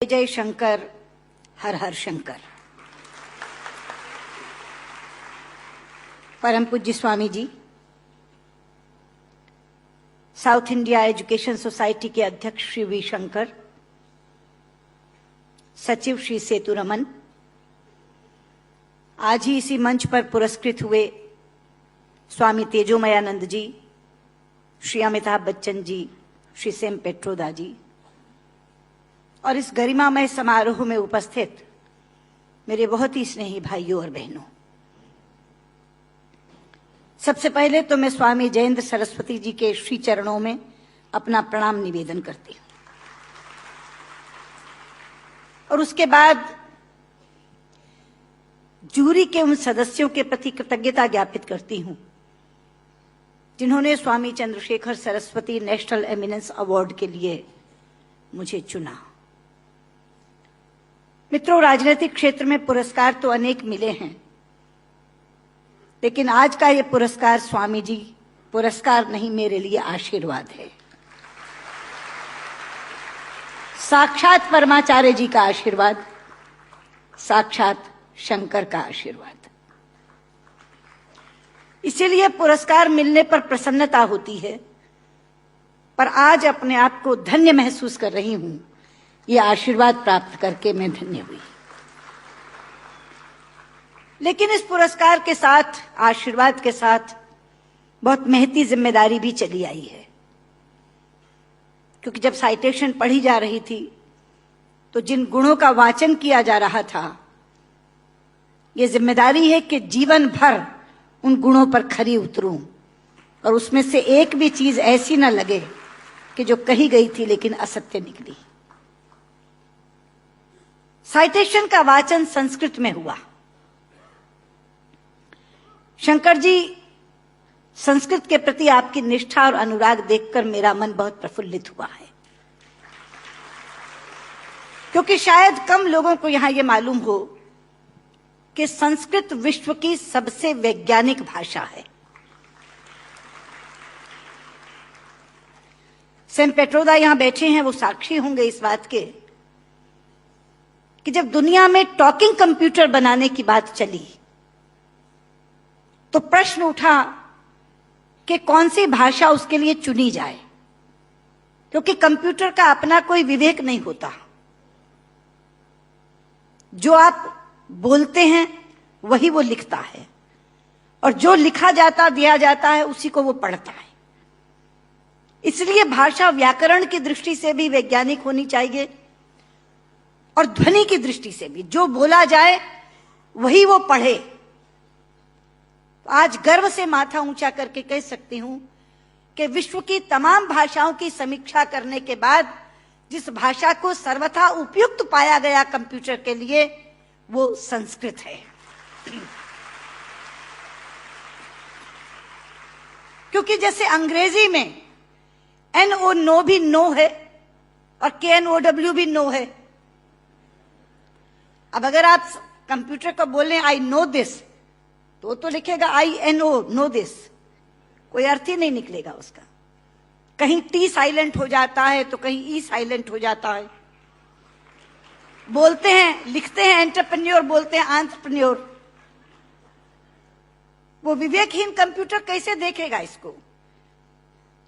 जय शंकर, हर हर शंकर। परम पूज्य Swami ji, south India education society के अध्यक्ष श्री वी शंकर, सचिव श्री सेतु रमन, आज ही इसी मंच पर पुरस्कृत हुए स्वामी तेजोमयानंद जी, श्री अमिताभ बच्चन जी, श्री सेम पेट्रोदा जी और इस गरिमामय समारोह में उपस्थित मेरे बहुत ही स्नेही भाइयों और बहनों, सबसे पहले तो मैं स्वामी जयेंद्र सरस्वती जी के श्री चरणों में अपना प्रणाम निवेदन करती हूं और उसके बाद जूरी के उन सदस्यों के प्रति कृतज्ञता ज्ञापित करती हूं जिन्होंने Swami Chandrashekhar Saraswati national eminence award के लिए मुझे चुना। मित्रों, राजनीतिक क्षेत्र में पुरस्कार तो अनेक मिले हैं, लेकिन आज का ये पुरस्कार स्वामी जी पुरस्कार नहीं, मेरे लिए आशीर्वाद है। साक्षात परमाचार्य जी का आशीर्वाद, साक्षात शंकर का आशीर्वाद। इसीलिए पुरस्कार मिलने पर प्रसन्नता होती है, पर आज अपने आप को धन्य महसूस कर रही हूं। ये आशीर्वाद प्राप्त करके मैं धन्य हुई। लेकिन इस पुरस्कार के साथ, आशीर्वाद के साथ बहुत महती जिम्मेदारी भी चली आई है, क्योंकि जब साइटेशन पढ़ी जा रही थी तो जिन गुणों का वाचन किया जा रहा था, ये जिम्मेदारी है कि जीवन भर उन गुणों पर खरी उतरूं और उसमें से एक भी चीज ऐसी न लगे कि जो कही गई थी लेकिन असत्य निकली। साइटेशन का वाचन संस्कृत में हुआ। शंकर जी, संस्कृत के प्रति आपकी निष्ठा और अनुराग देखकर मेरा मन बहुत प्रफुल्लित हुआ है, क्योंकि शायद कम लोगों को यहां यह मालूम हो कि संस्कृत विश्व की सबसे वैज्ञानिक भाषा है। सेम पेट्रोदा यहां बैठे हैं, वो साक्षी होंगे इस बात के कि जब दुनिया में टॉकिंग कंप्यूटर बनाने की बात चली तो प्रश्न उठा कि कौन सी भाषा उसके लिए चुनी जाए, क्योंकि कंप्यूटर का अपना कोई विवेक नहीं होता। जो आप बोलते हैं वही वो लिखता है और जो लिखा जाता दिया जाता है उसी को वो पढ़ता है। इसलिए भाषा व्याकरण की दृष्टि से भी वैज्ञानिक होनी चाहिए और ध्वनि की दृष्टि से भी। जो बोला जाए वही वो पढ़े। आज गर्व से माथा ऊंचा करके कह सकती हूं कि विश्व की तमाम भाषाओं की समीक्षा करने के बाद जिस भाषा को सर्वथा उपयुक्त पाया गया कंप्यूटर के लिए, वो संस्कृत है। क्योंकि जैसे अंग्रेजी में NO नो भी नो है और KNOW भी नो है। अब अगर आप कंप्यूटर को बोलें आई नो दिस, तो लिखेगा INO नो दिस, कोई अर्थ ही नहीं निकलेगा उसका। कहीं T साइलेंट हो जाता है तो कहीं E साइलेंट हो जाता है। बोलते हैं, लिखते हैं एंटरप्रेन्योर, बोलते हैं एंटरप्रेन्योर। वो विवेकहीन कंप्यूटर कैसे देखेगा इसको?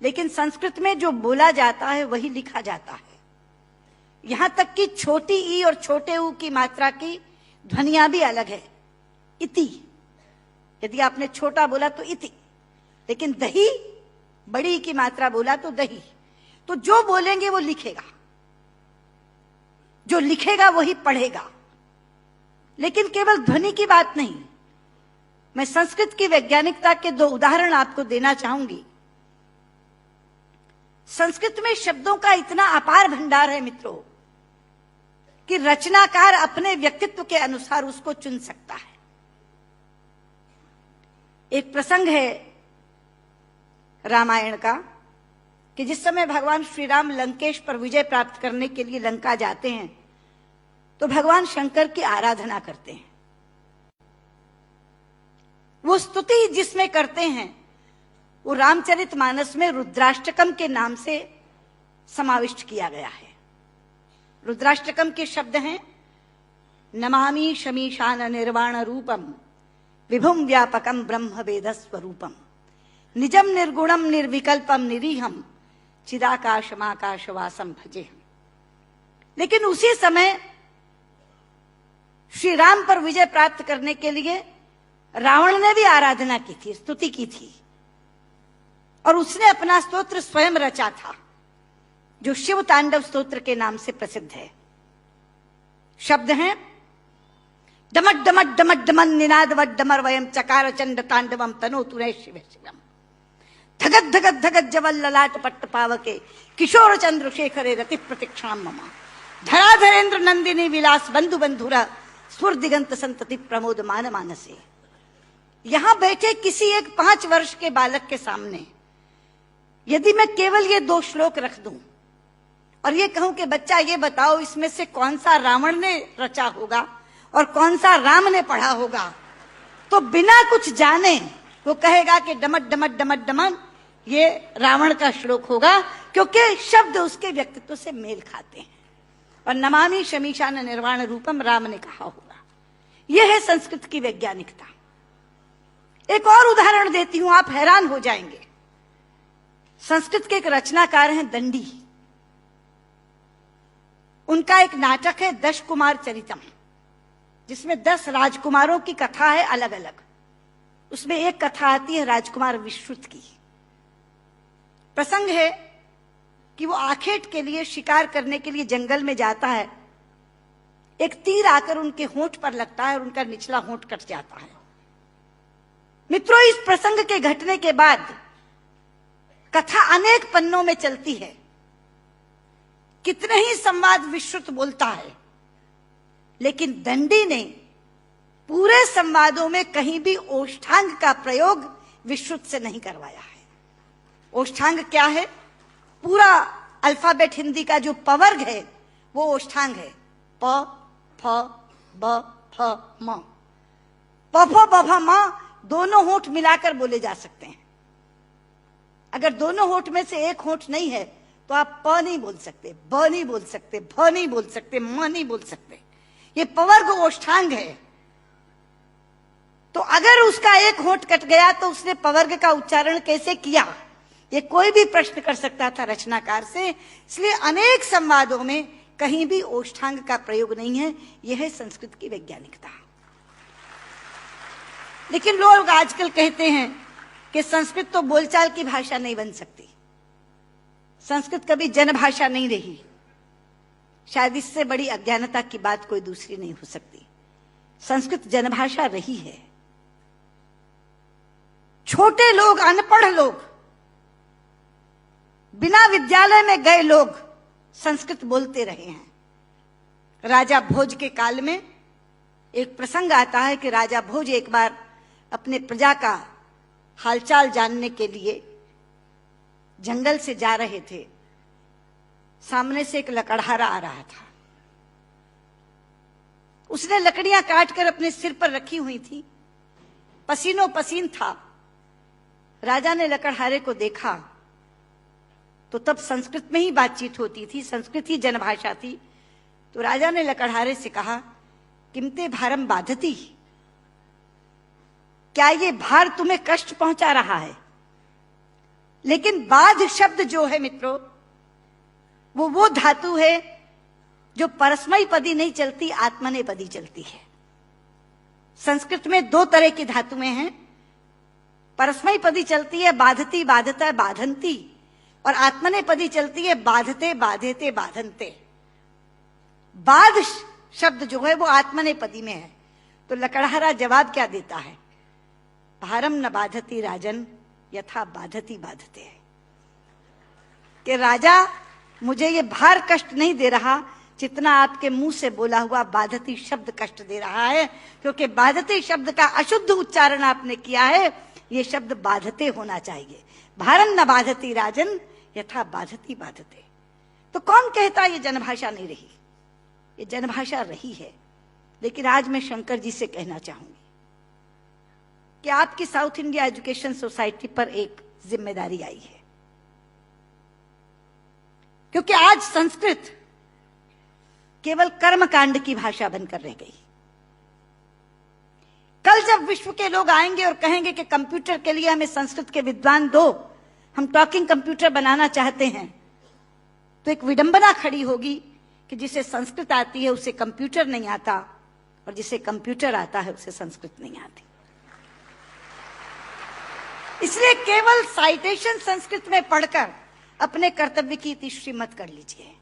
लेकिन संस्कृत में जो बोला जाता है वही लिखा जाता है। यहां तक कि छोटी ई और छोटे ऊ की मात्रा की ध्वनियां भी अलग है। इति, यदि आपने छोटा बोला तो इति, लेकिन दही, बड़ी की मात्रा बोला तो दही। तो जो बोलेंगे वो लिखेगा, जो लिखेगा वही पढ़ेगा। लेकिन केवल ध्वनि की बात नहीं, मैं संस्कृत की वैज्ञानिकता के दो उदाहरण आपको देना चाहूंगी। संस्कृत में शब्दों का इतना अपार भंडार है मित्रों कि रचनाकार अपने व्यक्तित्व के अनुसार उसको चुन सकता है। एक प्रसंग है रामायण का कि जिस समय भगवान श्री राम लंकेश पर विजय प्राप्त करने के लिए लंका जाते हैं तो भगवान शंकर की आराधना करते हैं। वो स्तुति जिसमें करते हैं वो रामचरितमानस में रुद्राष्टकम के नाम से समाविष्ट किया गया है। रुद्राष्टकम के शब्द हैं, नमामि शमीशान निर्वाण रूपम विभुम व्यापकम ब्रह्म वेद स्वरूपम निजम निर्गुणम निर्विकल्पम निरीहम चिदाकाशमाकाशवासम भजेहम। लेकिन उसी समय श्री राम पर विजय प्राप्त करने के लिए रावण ने भी आराधना की थी, स्तुति की थी, और उसने अपना स्तोत्र स्वयं रचा था, जो शिव तांडव स्तोत्र के नाम से प्रसिद्ध है। शब्द हैं, डमट डमट डमट डमन निनाद वट डमर वयम चकार चंड तांडवम तनो तुरे शिव शिवम धगत धगत धगत जवल ललाट पट्ट पावके किशोर चंद्रशेखरे रति प्रतिक्षाम ममा धराधरेन्द्र नंदिनी विलास बंधु बंधुरा सुर दिगंत संतति प्रमोद मान मानसे। यहां बैठे किसी एक 5 वर्ष के बालक के सामने यदि मैं केवल ये 2 श्लोक रख दूं और ये कहूं कि बच्चा ये बताओ इसमें से कौन सा रावण ने रचा होगा और कौन सा राम ने पढ़ा होगा, तो बिना कुछ जाने वो कहेगा कि डमट डमट डमट डमन ये रावण का श्लोक होगा, क्योंकि शब्द उसके व्यक्तित्व से मेल खाते हैं। और नमामि शमीशान निर्वाण रूपम राम ने कहा होगा। यह है संस्कृत की वैज्ञानिकता। एक और उदाहरण देती हूं, आप हैरान हो जाएंगे। संस्कृत के एक रचनाकार हैं दंडी, उनका एक नाटक है 10 कुमार चरितम, जिसमें 10 राजकुमारों की कथा है अलग अलग। उसमें एक कथा आती है राजकुमार विश्रुत की। प्रसंग है कि वो आखेट के लिए शिकार करने के लिए जंगल में जाता है। एक तीर आकर उनके होंठ पर लगता है और उनका निचला होंठ कट जाता है। मित्रों, इस प्रसंग के घटने के बाद कथा अनेक पन्नों में चलती है। कितने ही संवाद विश्रुत बोलता है, लेकिन दंडी ने पूरे संवादों में कहीं भी ओष्ठांग का प्रयोग विश्रुत से नहीं करवाया है। ओष्ठांग क्या है? पूरा अल्फाबेट हिंदी का जो पवर्ग है वो ओष्ठांग है। प फ ब फ म। प फ ब फ म दोनों होंठ मिलाकर बोले जा सकते हैं। अगर दोनों होंठ में से एक होंठ नहीं है तो आप प नहीं बोल सकते, ब नहीं बोल सकते, भ नहीं बोल सकते, म नहीं बोल सकते। ये पवर्ग ओष्ठांग है। तो अगर उसका एक होंठ कट गया तो उसने पवर्ग का उच्चारण कैसे किया, ये कोई भी प्रश्न कर सकता था रचनाकार से। इसलिए अनेक संवादों में कहीं भी ओष्ठांग का प्रयोग नहीं है। यह है संस्कृत की वैज्ञानिकता। लेकिन लोग आजकल कहते हैं कि संस्कृत तो बोलचाल की भाषा नहीं बन सकती, संस्कृत कभी जनभाषा नहीं रही। शायद इससे बड़ी अज्ञानता की बात कोई दूसरी नहीं हो सकती। संस्कृत जनभाषा रही है। छोटे लोग, अनपढ़ लोग, बिना विद्यालय में गए लोग संस्कृत बोलते रहे हैं। राजा भोज के काल में एक प्रसंग आता है कि राजा भोज एक बार अपने प्रजा का हालचाल जानने के लिए जंगल से जा रहे थे। सामने से एक लकड़हारा आ रहा था। उसने लकड़ियां काटकर अपने सिर पर रखी हुई थी, पसीनों पसीन था। राजा ने लकड़हारे को देखा तो तब संस्कृत में ही बातचीत होती थी, संस्कृत ही जनभाषा थी। तो राजा ने लकड़हारे से कहा, किमते भारम बाधती, क्या ये भार तुम्हें कष्ट पहुंचा रहा है? लेकिन बाध शब्द जो है मित्रों, वो धातु है जो परस्मयी पदी नहीं चलती, आत्मनेपदी चलती है। संस्कृत में 2 तरह की धातुएं हैं। परस्मयी पदी चलती है बाधती, बाधता, बाधंती, और आत्मनेपदी चलती है बाधते, बाधेते, बाधनते। बाध शब्द जो है वो आत्मनेपदी में है। तो लकड़हारा जवाब क्या देता है? भारम न बाधती राजन यथा बाधती बाधते। कि राजा, मुझे ये भार कष्ट नहीं दे रहा जितना आपके मुंह से बोला हुआ बाधती शब्द कष्ट दे रहा है, क्योंकि बाधती शब्द का अशुद्ध उच्चारण आपने किया है। ये शब्द बाधते होना चाहिए। भारम न बाधती राजन यथा बाधती बाधते। तो कौन कहता ये जनभाषा नहीं रही? ये जनभाषा रही है। लेकिन आज मैं शंकर जी से कहना चाहूंगी कि आपकी साउथ इंडिया एजुकेशन सोसाइटी पर एक जिम्मेदारी आई है, क्योंकि आज संस्कृत केवल कर्मकांड की भाषा बनकर रह गई। कल जब विश्व के लोग आएंगे और कहेंगे कि कंप्यूटर के लिए हमें संस्कृत के विद्वान दो, हम टॉकिंग कंप्यूटर बनाना चाहते हैं, तो एक विडंबना खड़ी होगी कि जिसे संस्कृत आती है उसे कंप्यूटर नहीं आता, और जिसे कंप्यूटर आता है उसे संस्कृत नहीं आती। इसलिए केवल साइटेशन संस्कृत में पढ़कर अपने कर्तव्य की तीसरी मत कर लीजिए।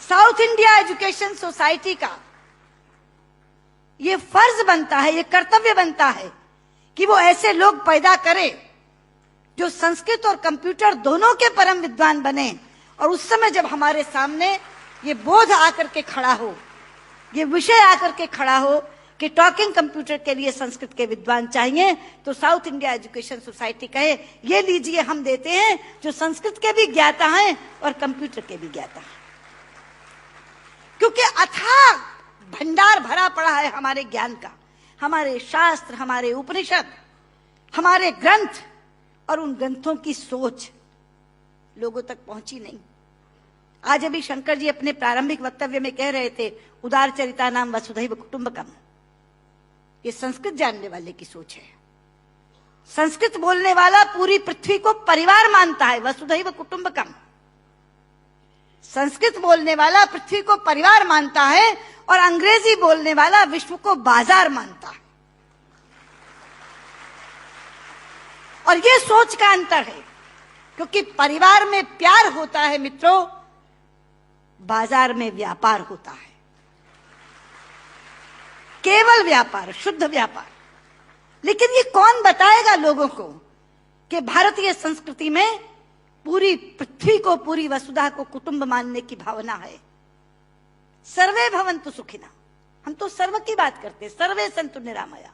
साउथ इंडिया एजुकेशन सोसाइटी का ये फर्ज बनता है, ये कर्तव्य बनता है कि वो ऐसे लोग पैदा करे जो संस्कृत और कंप्यूटर दोनों के परम विद्वान बने, और उस समय जब हमारे सामने ये बोध आकर के खड़ा हो, ये विषय आकर के खड़ा हो कि टॉकिंग कंप्यूटर के लिए संस्कृत के विद्वान चाहिए, तो साउथ इंडिया एजुकेशन सोसाइटी कहे ये लीजिए, हम देते हैं जो संस्कृत के भी ज्ञाता हैं और कंप्यूटर के भी ज्ञाता हैं। क्योंकि अथाह भंडार भरा पड़ा है हमारे ज्ञान का, हमारे शास्त्र, हमारे उपनिषद, हमारे ग्रंथ, और उन ग्रंथों की सोच लोगों तक पहुंची नहीं। आज अभी शंकर जी अपने प्रारंभिक वक्तव्य में कह रहे थे, उदार चरिता नाम वसुधैव कुटुंबकम। ये संस्कृत जानने वाले की सोच है। संस्कृत बोलने वाला पूरी पृथ्वी को परिवार मानता है, वसुधैव कुटुंबकम। संस्कृत बोलने वाला पृथ्वी को परिवार मानता है, और अंग्रेजी बोलने वाला विश्व को बाजार मानता है। और यह सोच का अंतर है, क्योंकि परिवार में प्यार होता है मित्रों, बाजार में व्यापार होता है। केवल व्यापार, शुद्ध व्यापार। लेकिन ये कौन बताएगा लोगों को कि भारतीय संस्कृति में पूरी पृथ्वी को, पूरी वसुधा को कुटुंब मानने की भावना है। सर्वे भवन्तु सुखिनः, हम तो सर्व की बात करते हैं, सर्वे सन्तु निरामया,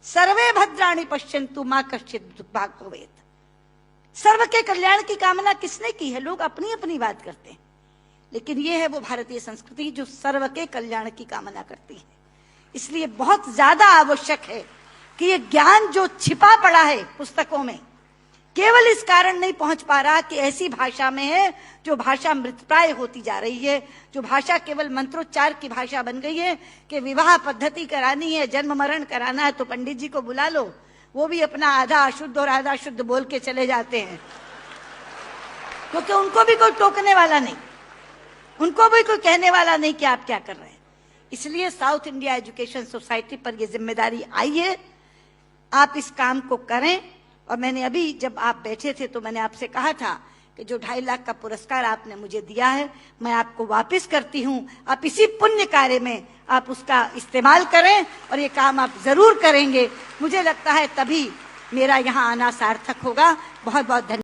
सर्वे भद्राणि पश्यन्तु मा कश्चित् दुर्भाग् भवेत्। सर्व के कल्याण की कामना किसने की है? लोग अपनी अपनी बात करते हैं, लेकिन यह है वो भारतीय संस्कृति जो सर्व के कल्याण की कामना करती है। इसलिए बहुत ज्यादा आवश्यक है कि ये ज्ञान जो छिपा पड़ा है पुस्तकों में, केवल इस कारण नहीं पहुंच पा रहा कि ऐसी भाषा में है जो भाषा मृतप्राय होती जा रही है, जो भाषा केवल मंत्रोच्चार की भाषा बन गई है कि विवाह पद्धति करानी है, जन्म मरण कराना है तो पंडित जी को बुला लो, वो भी अपना आधा अशुद्ध और आधा शुद्ध बोल के चले जाते हैं, क्योंकि उनको भी कोई टोकने वाला नहीं, उनको भी कोई कहने वाला नहीं कि आप क्या कर रहे हैं। इसलिए साउथ इंडिया एजुकेशन सोसाइटी पर यह जिम्मेदारी आई है, आप इस काम को करें। और मैंने अभी जब आप बैठे थे तो मैंने आपसे कहा था कि जो 2.5 लाख का पुरस्कार आपने मुझे दिया है, मैं आपको वापस करती हूं। आप इसी पुण्य कार्य में आप उसका इस्तेमाल करें, और ये काम आप जरूर करेंगे। मुझे लगता है तभी मेरा यहाँ आना सार्थक होगा। बहुत बहुत धन्यवाद।